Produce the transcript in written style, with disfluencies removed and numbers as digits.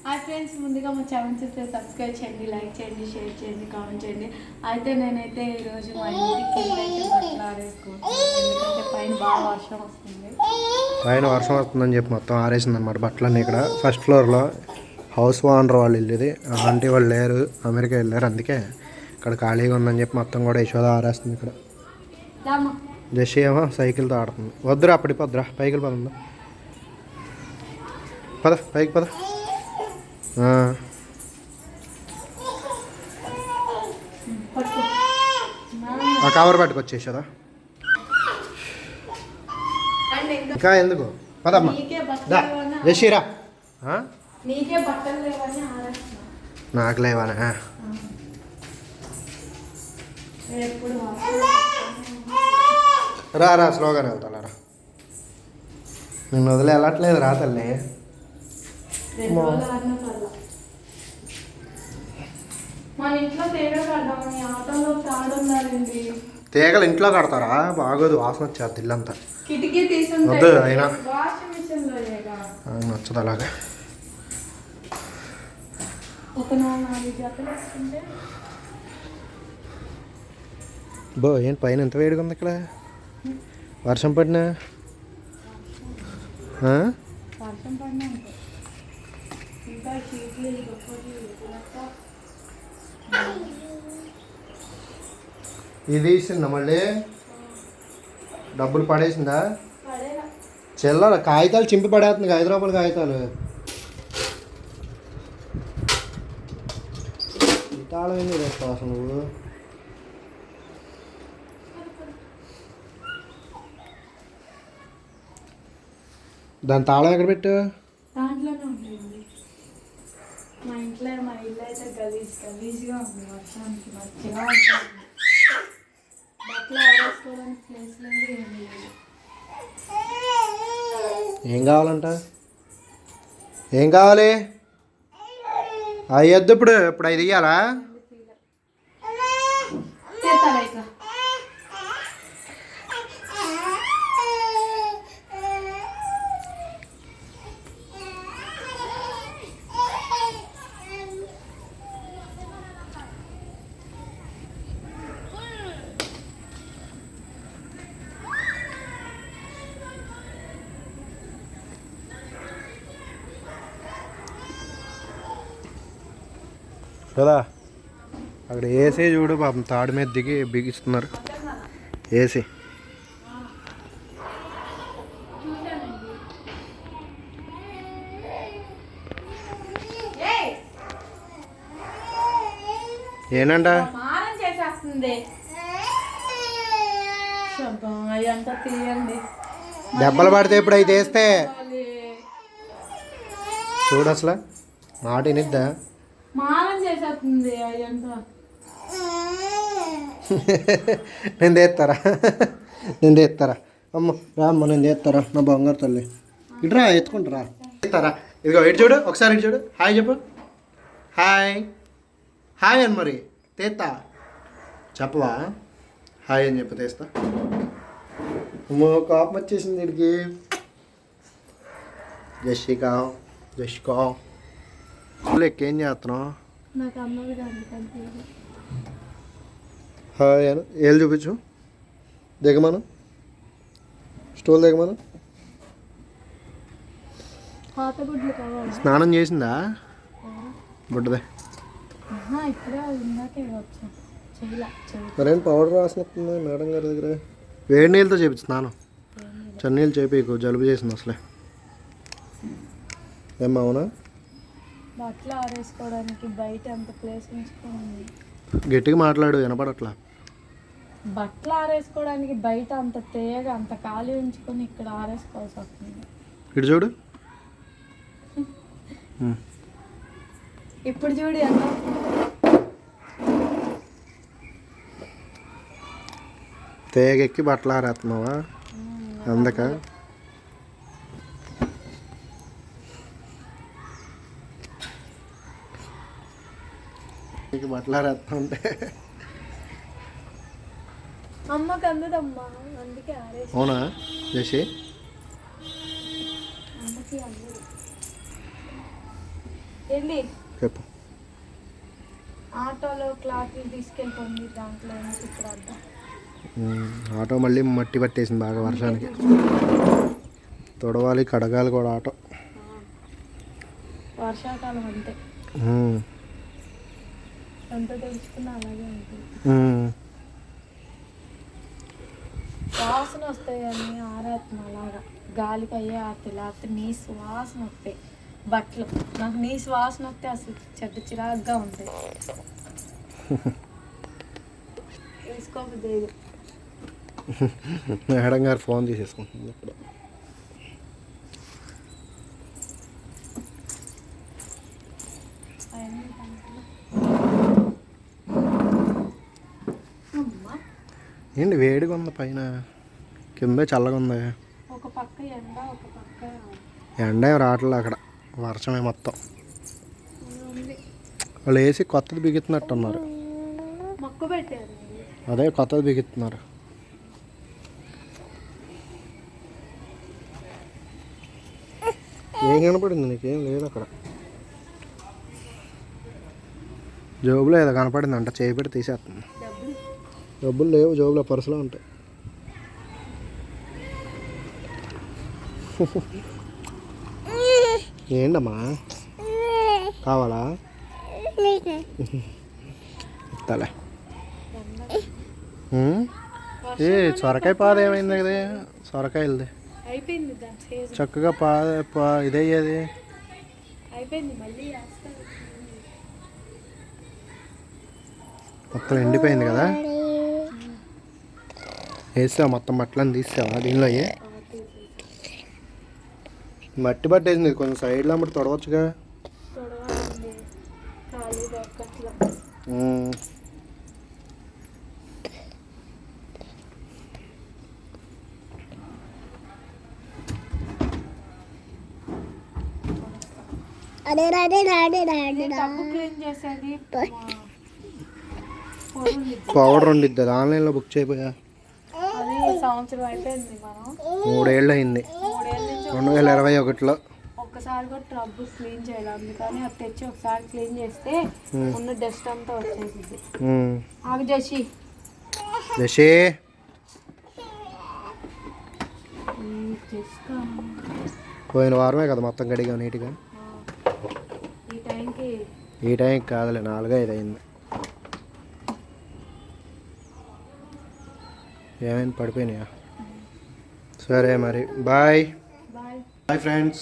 Hi friends, ముందుగా మా channel చూస్తే సబ్స్క్రైబ్ చేయండి, లైక్ చేయండి, షేర్ చేయండి, కామెంట్ చేయండి. అయితే నేనైతే ఈరోజు మా ఇంటికి బట్టలు ఆరేసుకుంటున్నాను, ఎందుకంటే పైన బాగా వర్షం వస్తుంది. పైన వర్షం వస్తుందని చెప్పి మొత్తం ఆరేసింది అనమాట బట్టలన్నీ. ఇక్కడ ఫస్ట్ ఫ్లోర్లో హౌస్ ఓనర్ వాళ్ళు వెళ్ళేది, ఆంటీ వాళ్ళు లేరు, అమెరికా వెళ్ళారు, అందుకే ఇక్కడ ఖాళీగా ఉందని చెప్పి మొత్తం కూడా యశోద ఆరేస్తుంది. ఇక్కడ జస్ట్ ఏమో సైకిల్తో ఆడుతుంది. వద్దురా అప్పటి పొద్దురా, పైకి పద, పద పైకి పద. ఆ కవర్ పట్టుకొచ్చేసదా ఇంకా ఎందుకు పదమ్మా జషీరా. నాకు లేవానా? రా రా, స్లోగానే వెళ్తాను రా. నిన్ను వదిలే వెళ్ళట్లేదు రా తల్లి. తీగలు ఇంట్లో కడతారా? బాగోదు, వాసన వచ్చేది ఇల్లంతా. వద్దు అయినా నచ్చదు అలాగా. బో ఏంటి పైన ఎంత వేడిగా ఉంది ఇక్కడ? వర్షం పడినా ఇది ఇస్తుందా మళ్ళీ? డబ్బులు పడేసిందా? చిల్లర కాగితాలు చింపి పడేస్తుంది, 5 రూపాయల కాగితాలు. తాళం ఏంది వేస్తావు అసలు నువ్వు? దాని తాళం ఎక్కడ పెట్టు? దాంట్లోనే ఉంటుంది. మా ఇంట్లో మా ఇల్లు అయితే గలీజ్గా ఉంది, వర్షానికి మంచిగా ఉంటుంది. బట్టలు ఆరేసుకోవడానికి ప్లేస్ లేదు, ఏం లేదు. ఏం కావాలంట? ఏం కావాలి? అయ్యొద్దు ఇప్పుడు ఇప్పుడు అది ఇయ్యాలా? కదా అక్కడ ఏసీ చూడు పాపం, తాడు మీద దిగి బిగిస్తున్నారు ఏసీ. ఏనంట దెబ్బలు పడితే ఇప్పుడు అయితే వేస్తే చూడు అసలు మాట వినిద్దా? నేను తెస్తారా? నేను తెస్తారా? అమ్మ రామ్మ, నేను తెస్తారా? నా బంగారు తల్లి ఇటురా, ఎత్తుకుంటారా? తెస్తారా? ఇదిగో ఇటు చూడు, ఒకసారి ఇటు చూడు, హాయ్ చెప్పు. హాయ్ హాయ్ అని మరి తెస్తా చెప్పవా? హాయ్ అని చెప్పి తెస్తా. అమ్మో కోపం వచ్చేసింది వీడికి. జషికా జషికా ఏం చేస్తున్నావు? హాయ్ అని ఏళ్ళు చూపించు, దిగమను, స్టూల్ దిగమను. స్నానం చేసిందా బుడ్డదే? మరేం పౌడర్ రాసినట్టుంది మేడం గారి దగ్గర. వేడి నీళ్ళతో చేపించు స్నానం, చన్నీళ్ళు చేపీకు, జలుబు చేసింది అసలే. ఏమా అవునా? బట్టలు ఆరేసుకోవడానికి బయట అంత ప్లేస్ ఉంచుకోండి. గట్టిగా మాట్లాడు, వినపడట్లా. బట్టలు ఆరేసుకోవడానికి బయట అంత తేగ అంత ఖాళీ ఉంచుకొని ఇక్కడ ఆరేసుకోవాల్సి వస్తుంది. ఇటు చూడు, ఇప్పుడు చూడు ఎంత తేగెక్కి బట్టలు ఆరేస్తున్నావా? అందుక బట్టలు ఆరేస్తా ఉంటే అమ్మకి అందదమ్మా, అందుకే ఆరేసి. అవునా జషి? అమ్మకి అందదు. ఏంటి చెప్పు. ఆటోలో క్లాత్లు తీసుకెళ్ళిపోయింది, దాంట్లో ఎందుకు ఇప్పుడు అర్థం. ఆటో మళ్ళీ మట్టి పట్టేసింది బాగా వర్షానికి. తొడవాలి కడగాలి కూడా ఆటో. వర్షాకాలం అంతే, ఎంత తెలుసుకున్నా అలాగే ఉంటుంది. వాసన వస్తాయి కానీ ఆరాత్మ అలాగా గాలికి అయ్యే ఆరతి, లేకపోతే నీ వాసన వస్తాయి బట్టలు. నాకు నీ వాసన వస్తే అసలు చెడ్డ చిరాగ్గా ఉంటాయి. వేసుకోబుద్ది. మేడం గారు ఫోన్ తీసేసుకుంటుంది ఇప్పుడు. ఏంటి వేడిగా ఉంది పైన, కింద చల్లగా ఉంది. ఒక పక్క ఎండ, ఒక పక్క ఎండ ఏం రావట్లేదు అక్కడ, వర్షమే మొత్తం. వాళ్ళు వేసి కొత్తది బిగుతున్నట్టు ఉన్నారు. మొక్క పెట్టారు, అదే కొత్తది బిగుతున్నారు. ఏం కనపడింది నీకేం లేదు అక్కడ. జోబులో ఏదో కనపడింది అంట, చేయి పెట్టి తీసేస్తుంది. డబ్బులు లేవు జోబులో, పర్సులో ఉంటాయి. ఏంటమ్మా కావాలా? ఇస్తాలే. ఏ సొరకాయ పాద ఏమైంది కదా, సొరకాయలది అయిపోయింది, చక్కగా ఇదయ్యేది. అయిపోయింది, మళ్ళీ మొత్తం ఎండిపోయింది కదా. వేసావా మొత్తం మట్టిని తీసావా దీనిలో? అయ్యే మట్టి పట్టేసింది కొంచెం సైడ్లో అమ్మటి తొడవచ్చుగా. పౌడర్ ఉండిద్ది, ఆన్లైన్లో బుక్ చేయబోయా. సంవత్సరం అయిపోయింది, మనం 3 ఏళ్ళు అయింది, 2021లో. ఒక్కసారి కూడా ట్రబ్ క్లీన్ చేయాలి, అందుకని అది తెచ్చి ఒకసారి క్లీన్ చేస్తే ఉన్న డస్ట్ అంతా వచ్చేసింది. ఆగు జషి, పోయిన వారమే కదా మొత్తం గడిగా నీట్గా. ఈ టైంకి కాదులే, 4-5 అయింది. ఏమైంది, పడిపోయినాయా? సరే మరి, బాయ్ ఫ్రెండ్స్.